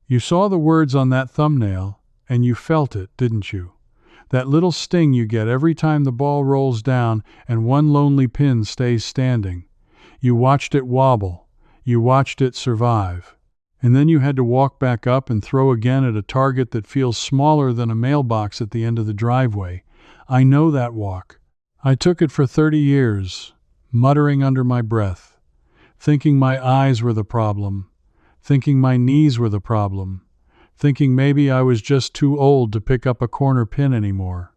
You saw the words on that thumbnail, and you felt it, didn't you? That little sting you get every time the ball rolls down and one lonely pin stays standing. You watched it wobble. You watched it survive. And then you had to walk back up and throw again at a target that feels smaller than a mailbox at the end of the driveway. I know that walk. I took it for 30 years, muttering under my breath, thinking my eyes were the problem, thinking my knees were the problem, thinking maybe I was just too old to pick up a corner pin anymore.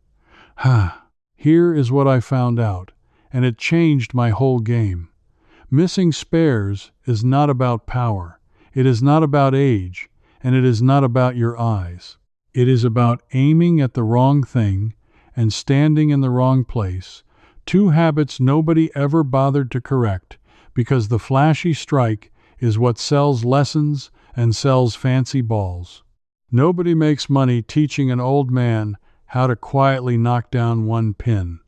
Here is what I found out, and it changed my whole game. Missing spares is not about power. It is not about age, and it is not about your eyes. It is about aiming at the wrong thing and standing in the wrong place, two habits nobody ever bothered to correct, because the flashy strike is what sells lessons and sells fancy balls. Nobody makes money teaching an old man how to quietly knock down one pin.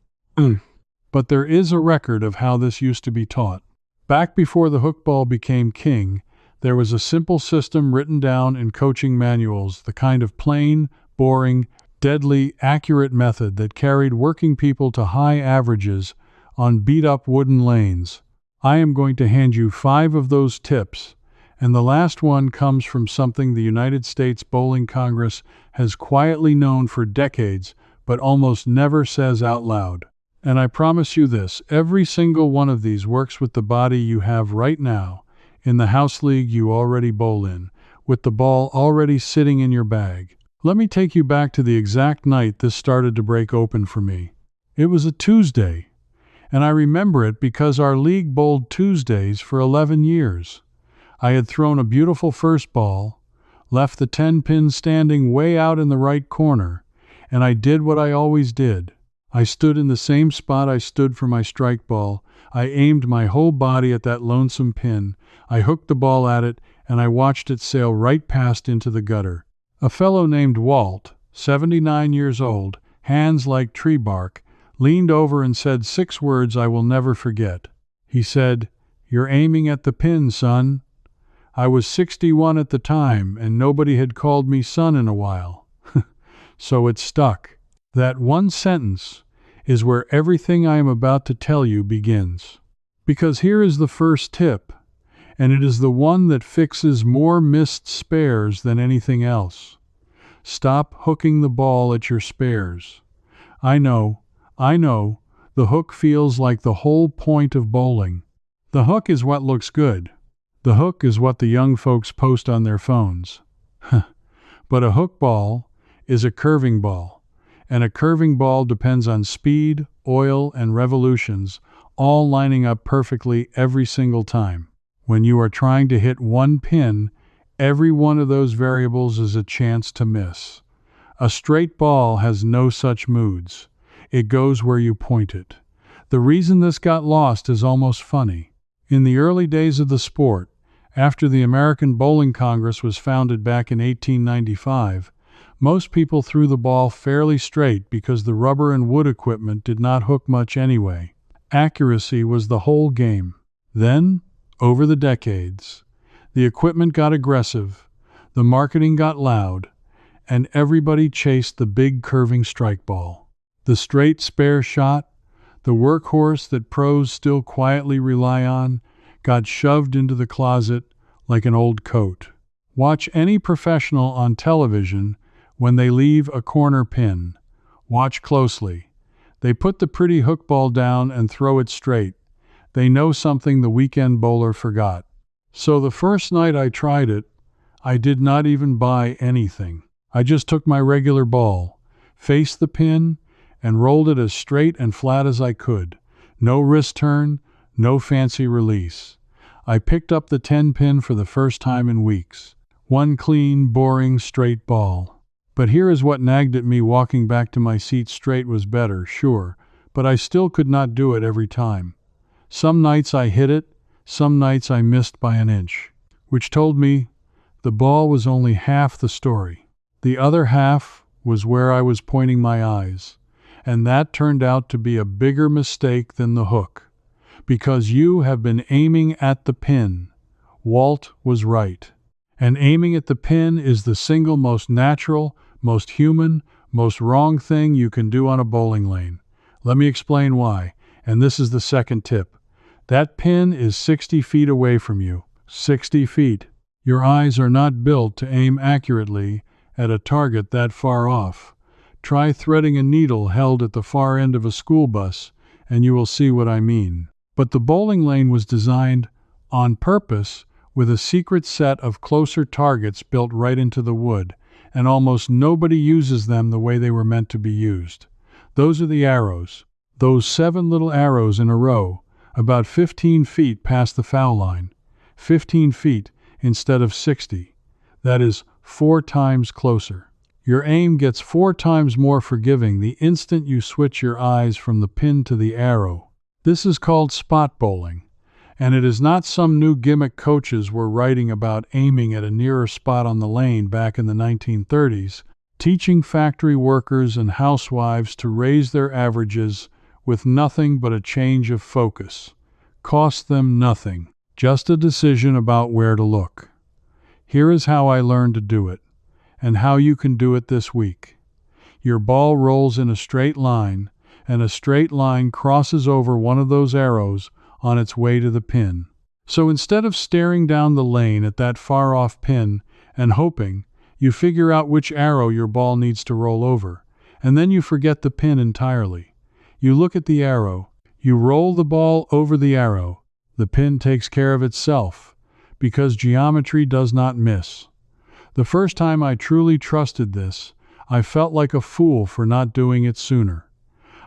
But there is a record of how this used to be taught. Back before the hook ball became king, there was a simple system written down in coaching manuals, the kind of plain, boring, deadly, accurate method that carried working people to high averages on beat-up wooden lanes. I am going to hand you 5 of those tips, and the last one comes from something the United States Bowling Congress has quietly known for decades, but almost never says out loud. And I promise you this, every single one of these works with the body you have right now, in the house league you already bowl in, with the ball already sitting in your bag. Let me take you back to the exact night this started to break open for me. It was a Tuesday, and I remember it because our league bowled Tuesdays for 11 years. I had thrown a beautiful first ball, left the 10-pin standing way out in the right corner, and I did what I always did. I stood in the same spot I stood for my strike ball. I aimed my whole body at that lonesome pin. I hooked the ball at it, and I watched it sail right past into the gutter. A fellow named Walt, 79 years old, hands like tree bark, leaned over and said 6 words I will never forget. He said, "You're aiming at the pin, son." I was 61 at the time, and nobody had called me son in a while. So it stuck. That one sentence is where everything I am about to tell you begins. Because here is the first tip, and it is the one that fixes more missed spares than anything else. Stop hooking the ball at your spares. I know, the hook feels like the whole point of bowling. The hook is what looks good. The hook is what the young folks post on their phones. But a hook ball is a curving ball. And a curving ball depends on speed, oil, and revolutions, all lining up perfectly every single time. When you are trying to hit one pin, every one of those variables is a chance to miss. A straight ball has no such moods. It goes where you point it. The reason this got lost is almost funny. In the early days of the sport, after the American Bowling Congress was founded back in 1895, most people threw the ball fairly straight because the rubber and wood equipment did not hook much anyway. Accuracy was the whole game. Then, over the decades, the equipment got aggressive, the marketing got loud, and everybody chased the big curving strike ball. The straight spare shot, the workhorse that pros still quietly rely on, got shoved into the closet like an old coat. Watch any professional on television when they leave a corner pin. Watch closely. They put the pretty hook ball down and throw it straight. They know something the weekend bowler forgot. So the first night I tried it, I did not even buy anything. I just took my regular ball, faced the pin, and rolled it as straight and flat as I could. No wrist turn, no fancy release. I picked up the 10-pin for the first time in weeks. One clean, boring, straight ball. But here is what nagged at me. Walking back to my seat straight was better, sure, but I still could not do it every time. Some nights I hit it, some nights I missed by an inch, which told me the ball was only half the story. The other half was where I was pointing my eyes, and that turned out to be a bigger mistake than the hook. Because you have been aiming at the pin. Walt was right. And aiming at the pin is the single most natural, most human, most wrong thing you can do on a bowling lane. Let me explain why, and this is the second tip. That pin is 60 feet away from you. 60 feet. Your eyes are not built to aim accurately at a target that far off. Try threading a needle held at the far end of a school bus, and you will see what I mean. But the bowling lane was designed on purpose with a secret set of closer targets built right into the wood, and almost nobody uses them the way they were meant to be used. Those are the arrows. Those 7 little arrows in a row, about 15 feet past the foul line. 15 feet instead of 60. That is 4 times closer. Your aim gets 4 times more forgiving the instant you switch your eyes from the pin to the arrow. This is called spot bowling. And it is not some new gimmick coaches were writing about aiming at a nearer spot on the lane back in the 1930s, teaching factory workers and housewives to raise their averages with nothing but a change of focus. Cost them nothing, just a decision about where to look. Here is how I learned to do it, and how you can do it this week. Your ball rolls in a straight line, and a straight line crosses over one of those arrows on its way to the pin. So instead of staring down the lane at that far-off pin and hoping, you figure out which arrow your ball needs to roll over, and then you forget the pin entirely. You look at the arrow, you roll the ball over the arrow. The pin takes care of itself, because geometry does not miss. The first time I truly trusted this, I felt like a fool for not doing it sooner.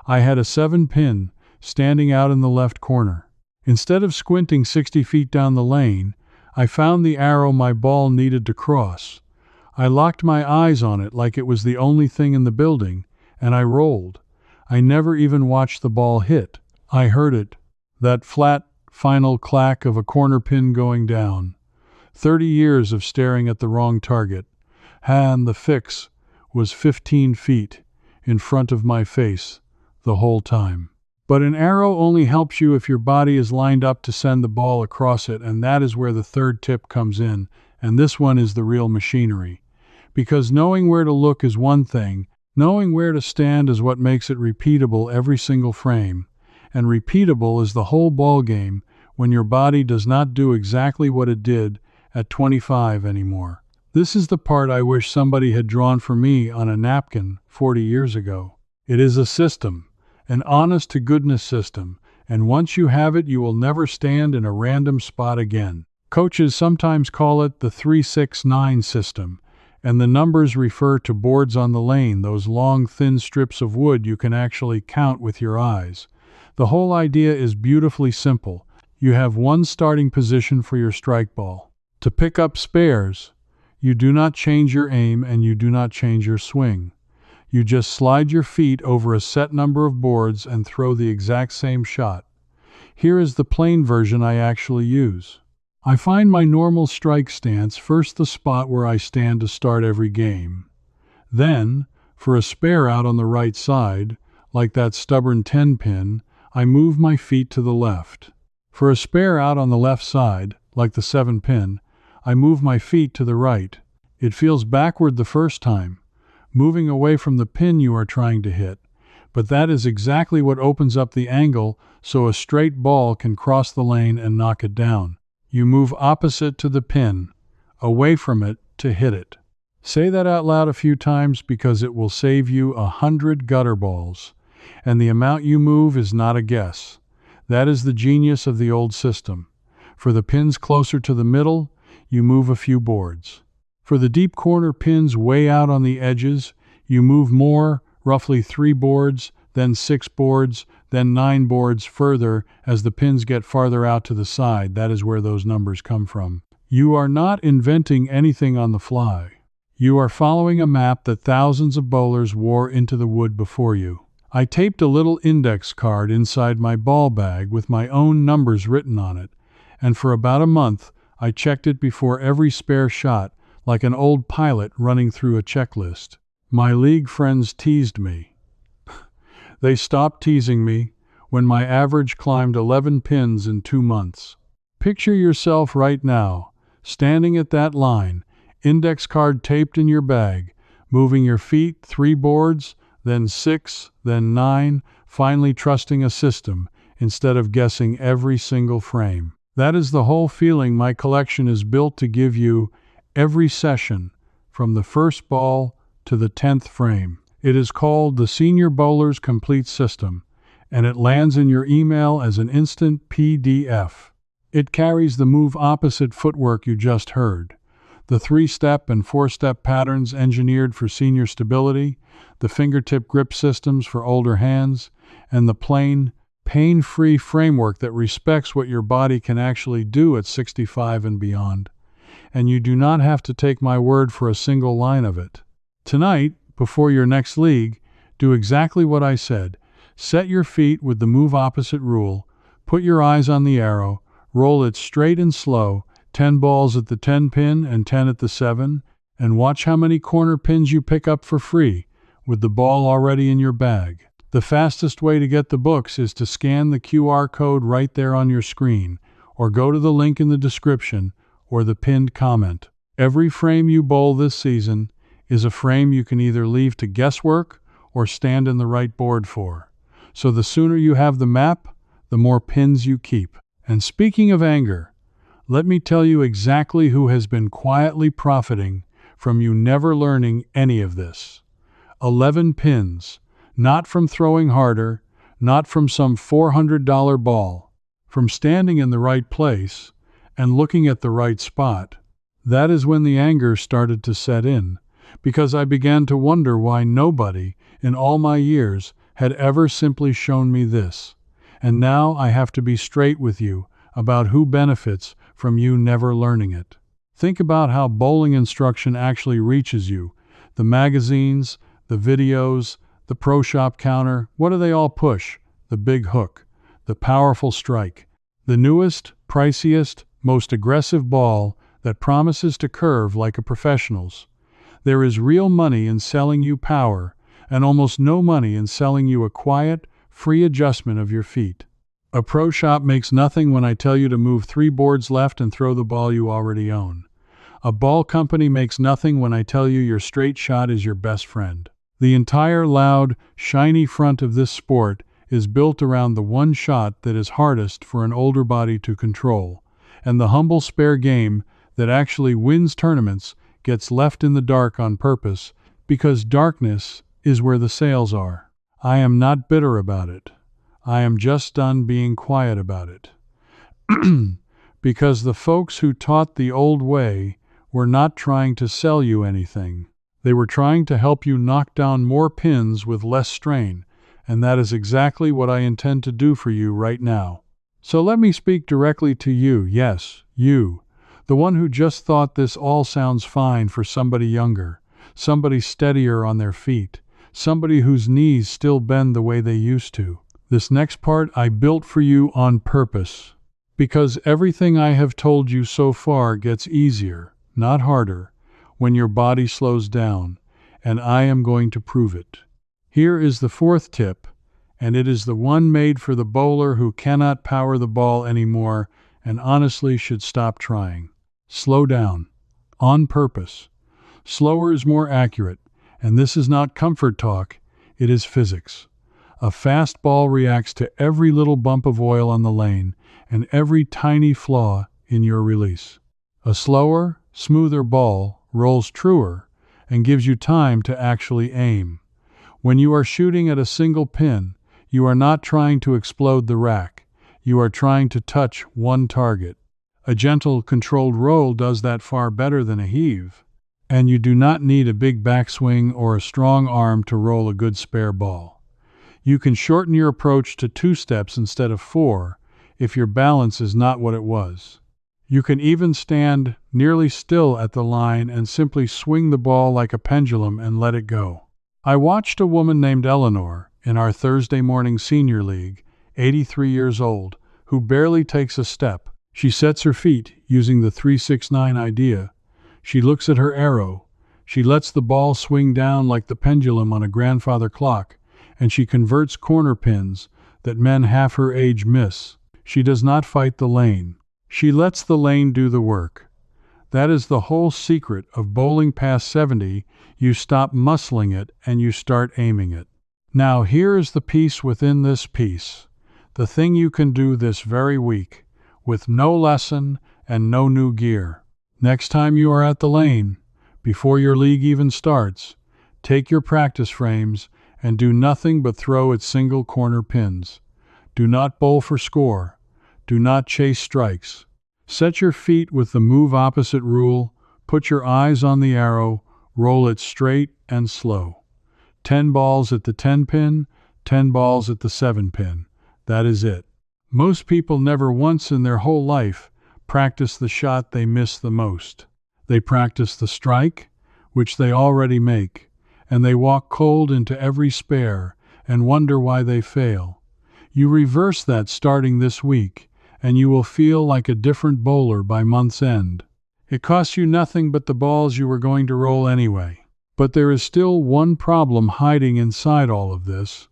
I had a 7-pin standing out in the left corner. Instead of squinting 60 feet down the lane, I found the arrow my ball needed to cross. I locked my eyes on it like it was the only thing in the building, and I rolled. I never even watched the ball hit. I heard it, that flat, final clack of a corner pin going down. 30 years of staring at the wrong target. And the fix was 15 feet in front of my face the whole time. But an arrow only helps you if your body is lined up to send the ball across it, and that is where the third tip comes in, and this one is the real machinery. Because knowing where to look is one thing, knowing where to stand is what makes it repeatable every single frame. And repeatable is the whole ball game when your body does not do exactly what it did at 25 anymore. This is the part I wish somebody had drawn for me on a napkin 40 years ago. It is a system. An honest-to-goodness system, and once you have it, you will never stand in a random spot again. Coaches sometimes call it the 3-6-9 system, and the numbers refer to boards on the lane, those long, thin strips of wood you can actually count with your eyes. The whole idea is beautifully simple. You have one starting position for your strike ball. To pick up spares, you do not change your aim and you do not change your swing. You just slide your feet over a set number of boards and throw the exact same shot. Here is the plain version I actually use. I find my normal strike stance first, the spot where I stand to start every game. Then, for a spare out on the right side, like that stubborn 10-pin, I move my feet to the left. For a spare out on the left side, like the 7-pin, I move my feet to the right. It feels backward the first time, moving away from the pin you are trying to hit, but that is exactly what opens up the angle so a straight ball can cross the lane and knock it down. You move opposite to the pin, away from it to hit it. Say that out loud a few times because it will save you 100 gutter balls, and the amount you move is not a guess. That is the genius of the old system. For the pins closer to the middle, you move a few boards. For the deep corner pins way out on the edges, you move more, roughly 3 boards, then 6 boards, then 9 boards further as the pins get farther out to the side. That is where those numbers come from. You are not inventing anything on the fly. You are following a map that thousands of bowlers wore into the wood before you. I taped a little index card inside my ball bag with my own numbers written on it, and for about a month I checked it before every spare shot, like an old pilot running through a checklist. My league friends teased me. They stopped teasing me when my average climbed 11 pins in 2 months. Picture yourself right now, standing at that line index card taped in your bag, moving your feet 3 boards, then 6, then 9, finally trusting a system instead of guessing every single frame. That is the whole feeling my collection is built to give you every session, from the first ball to the 10th frame. It is called the Senior Bowler's Complete System, and it lands in your email as an instant PDF. It carries the move opposite footwork you just heard, the 3-step and 4-step patterns engineered for senior stability, the fingertip grip systems for older hands, and the plain, pain-free framework that respects what your body can actually do at 65 and beyond. And you do not have to take my word for a single line of it. Tonight, before your next league, do exactly what I said. Set your feet with the move opposite rule, put your eyes on the arrow, roll it straight and slow, 10 balls at the 10 pin and 10 at the 7, and watch how many corner pins you pick up for free, with the ball already in your bag. The fastest way to get the books is to scan the QR code right there on your screen, or go to the link in the description or the pinned comment. Every frame you bowl this season is a frame you can either leave to guesswork or stand in the right board for. So the sooner you have the map, the more pins you keep. And speaking of anger, let me tell you exactly who has been quietly profiting from you never learning any of this. 11 pins, not from throwing harder, not from some $400 ball, from standing in the right place and looking at the right spot. That is when the anger started to set in, because I began to wonder why nobody in all my years had ever simply shown me this. And now I have to be straight with you about who benefits from you never learning it. Think about how bowling instruction actually reaches you. The magazines, the videos, the pro shop counter, what do they all push? The big hook, the powerful strike, the newest, priciest, most aggressive ball that promises to curve like a professional's. There is real money in selling you power, and almost no money in selling you a quiet, free adjustment of your feet. A pro shop makes nothing when I tell you to move 3 boards left and throw the ball you already own. A ball company makes nothing when I tell you your straight shot is your best friend. The entire loud, shiny front of this sport is built around the one shot that is hardest for an older body to control, and the humble spare game that actually wins tournaments gets left in the dark on purpose, because darkness is where the sales are. I am not bitter about it. I am just done being quiet about it. Because the folks who taught the old way were not trying to sell you anything. They were trying to help you knock down more pins with less strain, and that is exactly what I intend to do for you right now. So let me speak directly to you, yes, you, the one who just thought this all sounds fine for somebody younger, somebody steadier on their feet, somebody whose knees still bend the way they used to. This next part I built for you on purpose, because everything I have told you so far gets easier, not harder, when your body slows down, and I am going to prove it. Here is the 4th tip, and it is the one made for the bowler who cannot power the ball anymore and honestly should stop trying. Slow down. On purpose. Slower is more accurate, and this is not comfort talk, it is physics. A fast ball reacts to every little bump of oil on the lane and every tiny flaw in your release. A slower, smoother ball rolls truer and gives you time to actually aim. When you are shooting at a single pin, you are not trying to explode the rack. You are trying to touch one target. A gentle, controlled roll does that far better than a heave. And you do not need a big backswing or a strong arm to roll a good spare ball. You can shorten your approach to 2 steps instead of 4 if your balance is not what it was. You can even stand nearly still at the line and simply swing the ball like a pendulum and let it go. I watched a woman named Eleanor in our Thursday morning senior league, 83 years old, who barely takes a step. She sets her feet using the 3-6-9 idea. She looks at her arrow. She lets the ball swing down like the pendulum on a grandfather clock, and she converts corner pins that men half her age miss. She does not fight the lane. She lets the lane do the work. That is the whole secret of bowling past 70. You stop muscling it and you start aiming it. Now here is the piece within this piece. The thing you can do this very week, with no lesson and no new gear. Next time you are at the lane, before your league even starts, take your practice frames and do nothing but throw at single corner pins. Do not bowl for score. Do not chase strikes. Set your feet with the move opposite rule, put your eyes on the arrow, roll it straight and slow. 10 balls at the 10 pin, 10 balls at the 7 pin. That is it. Most people never once in their whole life practice the shot they miss the most. They practice the strike, which they already make, and they walk cold into every spare and wonder why they fail. You reverse that starting this week, and you will feel like a different bowler by month's end. It costs you nothing but the balls you were going to roll anyway. But there is still one problem hiding inside all of this,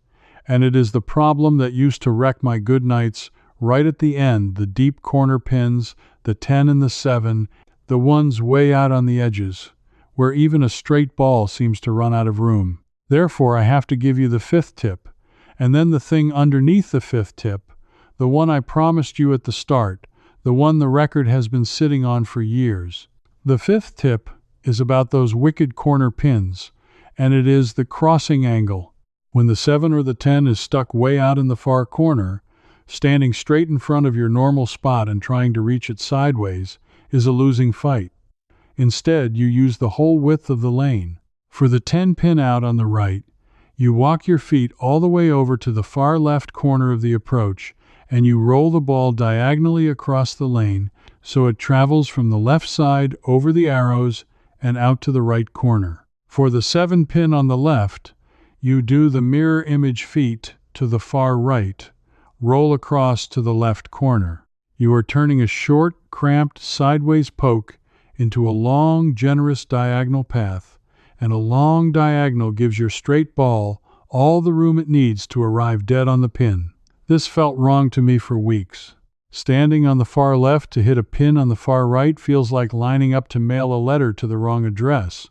and it is the problem that used to wreck my good nights right at the end, the deep corner pins, the 10 and the 7, the ones way out on the edges, where even a straight ball seems to run out of room. Therefore, I have to give you the 5th tip, and then the thing underneath the 5th tip, the one I promised you at the start, the one the record has been sitting on for years. The 5th tip is about those wicked corner pins, and it is the crossing angle. When the 7 or the 10 is stuck way out in the far corner, standing straight in front of your normal spot and trying to reach it sideways is a losing fight. Instead, you use the whole width of the lane. For the 10 pin out on the right, you walk your feet all the way over to the far left corner of the approach, and you roll the ball diagonally across the lane so it travels from the left side over the arrows and out to the right corner. For the 7 pin on the left, you do the mirror image feet to the far right, roll across to the left corner. You are turning a short, cramped, sideways poke into a long, generous diagonal path, and a long diagonal gives your straight ball all the room it needs to arrive dead on the pin. This felt wrong to me for weeks. Standing on the far left to hit a pin on the far right feels like lining up to mail a letter to the wrong address,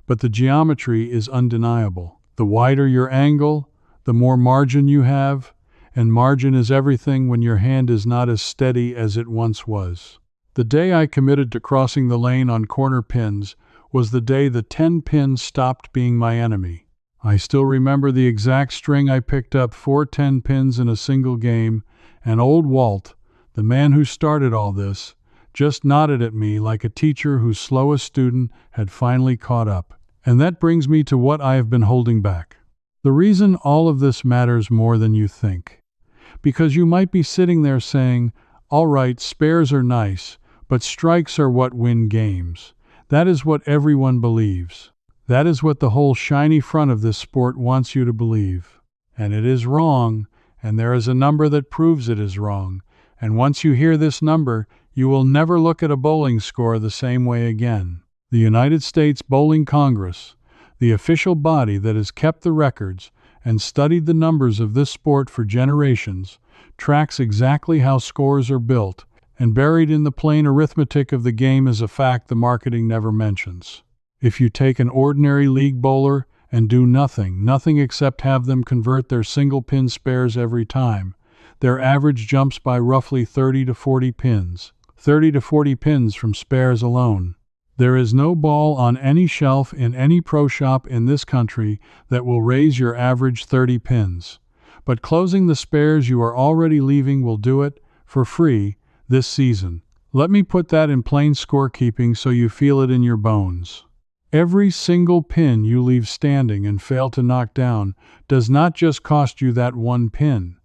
but the geometry is undeniable. The wider your angle, the more margin you have, and margin is everything when your hand is not as steady as it once was. The day I committed to crossing the lane on corner pins was the day the 10 pin stopped being my enemy. I still remember the exact string I picked up, 4 10 pins in a single game, and old Walt, the man who started all this, just nodded at me like a teacher whose slowest student had finally caught up. And that brings me to what I have been holding back. The reason all of this matters more than you think. Because you might be sitting there saying, all right, spares are nice, but strikes are what win games. That is what everyone believes. That is what the whole shiny front of this sport wants you to believe. And it is wrong, and there is a number that proves it is wrong. And once you hear this number, you will never look at a bowling score the same way again. The United States Bowling Congress, the official body that has kept the records and studied the numbers of this sport for generations, tracks exactly how scores are built, and buried in the plain arithmetic of the game is a fact the marketing never mentions. If you take an ordinary league bowler and do nothing except have them convert their single pin spares every time, their average jumps by roughly 30 to 40 pins. 30 to 40 pins from spares alone. There is no ball on any shelf in any pro shop in this country that will raise your average 30 pins. But closing the spares you are already leaving will do it, for free, this season. Let me put that in plain scorekeeping so you feel it in your bones. Every single pin you leave standing and fail to knock down does not just cost you that one pin.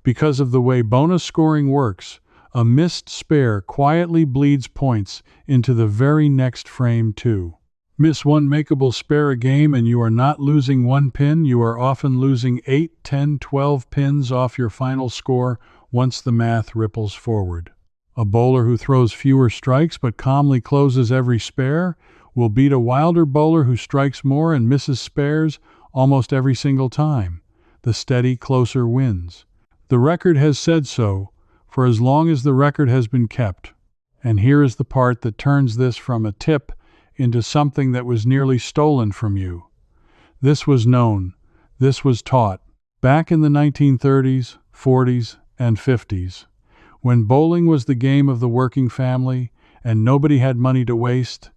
Because of the way bonus scoring works, a missed spare quietly bleeds points into the very next frame too. Miss one makeable spare a game and you are not losing one pin, you are often losing 8, 10, 12 pins off your final score once the math ripples forward. A bowler who throws fewer strikes but calmly closes every spare will beat a wilder bowler who strikes more and misses spares almost every single time. The steady, closer wins. The record has said so for as long as the record has been kept. And here is the part that turns this from a tip into something that was nearly stolen from you. This was known. This was taught. Back in the 1930s, 40s, and 50s, when bowling was the game of the working family and nobody had money to waste,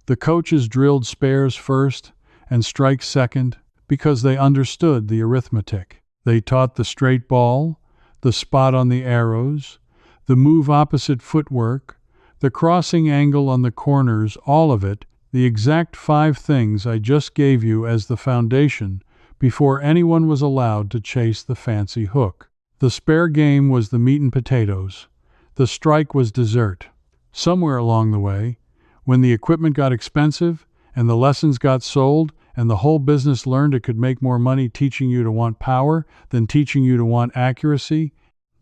the coaches drilled spares first and strikes second because they understood the arithmetic. They taught the straight ball, the spot on the arrows, the move opposite footwork, the crossing angle on the corners, all of it, the exact 5 things I just gave you as the foundation before anyone was allowed to chase the fancy hook. The spare game was the meat and potatoes. The strike was dessert. Somewhere along the way, when the equipment got expensive and the lessons got sold and the whole business learned it could make more money teaching you to want power than teaching you to want accuracy,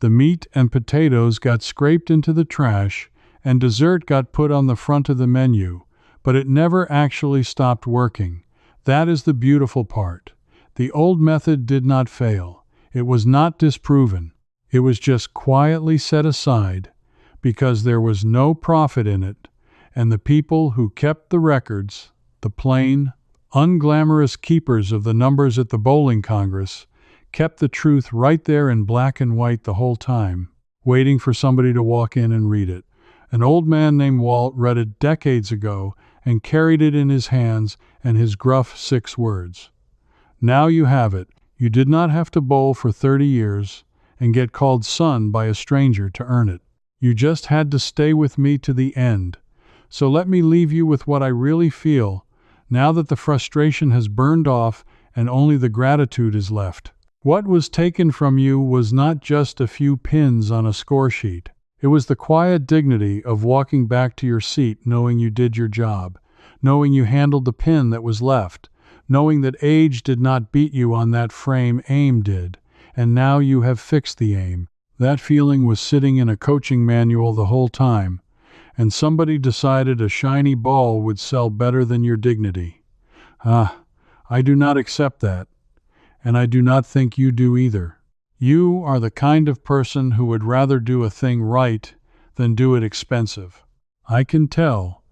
the meat and potatoes got scraped into the trash and dessert got put on the front of the menu, but it never actually stopped working. That is the beautiful part. The old method did not fail. It was not disproven. It was just quietly set aside because there was no profit in it, and the people who kept the records, the plain, unglamorous keepers of the numbers at the bowling congress, kept the truth right there in black and white the whole time, waiting for somebody to walk in and read it. An old man named Walt read it decades ago and carried it in his hands and his gruff 6 words. Now you have it. You did not have to bowl for 30 years and get called son by a stranger to earn it. You just had to stay with me to the end. So let me leave you with what I really feel, now that the frustration has burned off and only the gratitude is left. What was taken from you was not just a few pins on a score sheet. It was the quiet dignity of walking back to your seat knowing you did your job, knowing you handled the pin that was left, knowing that age did not beat you on that frame, aim did, and now you have fixed the aim. That feeling was sitting in a coaching manual the whole time, and somebody decided a shiny ball would sell better than your dignity. I do not accept that, and I do not think you do either. You are the kind of person who would rather do a thing right than do it expensive. I can tell,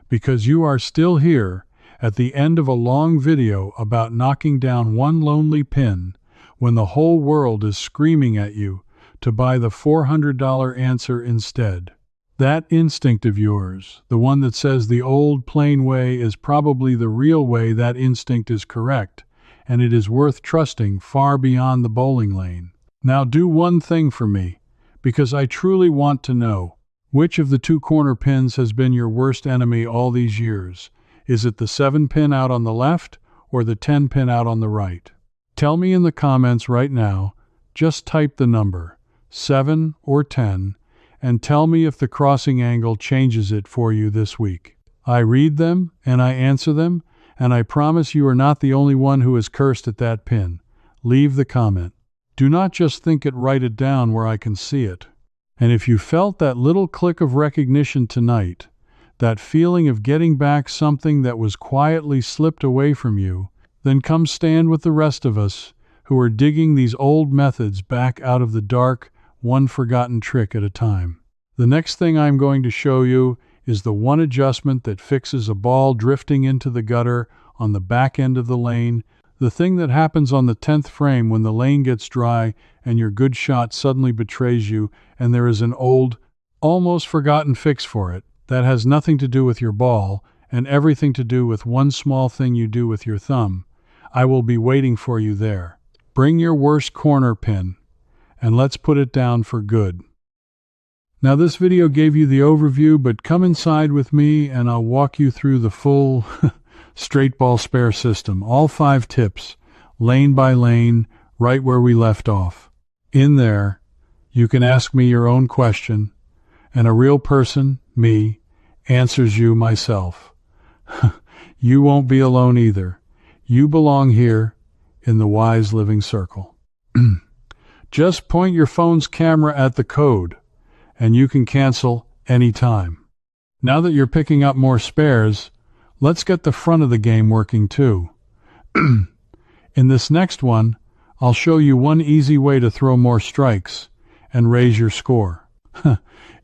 because you are still here at the end of a long video about knocking down one lonely pin when the whole world is screaming at you to buy the $400 answer instead. That instinct of yours, the one that says the old plain way is probably the real way, that instinct is correct, and it is worth trusting far beyond the bowling lane. Now do one thing for me, because I truly want to know, which of the 2 corner pins has been your worst enemy all these years? Is it the 7 pin out on the left or the 10 pin out on the right? Tell me in the comments right now. Just type the number, 7 or 10, and tell me if the crossing angle changes it for you this week. I read them and I answer them, and I promise you are not the only one who is cursed at that pin. Leave the comment. Do not just think it, write it down where I can see it. And if you felt that little click of recognition tonight, that feeling of getting back something that was quietly slipped away from you, then come stand with the rest of us who are digging these old methods back out of the dark, one forgotten trick at a time. The next thing I'm going to show you is the one adjustment that fixes a ball drifting into the gutter on the back end of the lane, the thing that happens on the 10th frame when the lane gets dry and your good shot suddenly betrays you, and there is an old, almost forgotten fix for it that has nothing to do with your ball and everything to do with one small thing you do with your thumb. I will be waiting for you there. Bring your worst corner pin, and let's put it down for good. Now this video gave you the overview, but come inside with me and I'll walk you through the full straight ball spare system. All 5 tips, lane by lane, right where we left off. In there, you can ask me your own question, and a real person, me, answers you myself. You won't be alone either. You belong here in the Wise Living Circle. Just point your phone's camera at the code, and you can cancel anytime. Now that you're picking up more spares, let's get the front of the game working too. In this next one, I'll show you one easy way to throw more strikes and raise your score.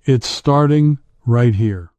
It's starting right here.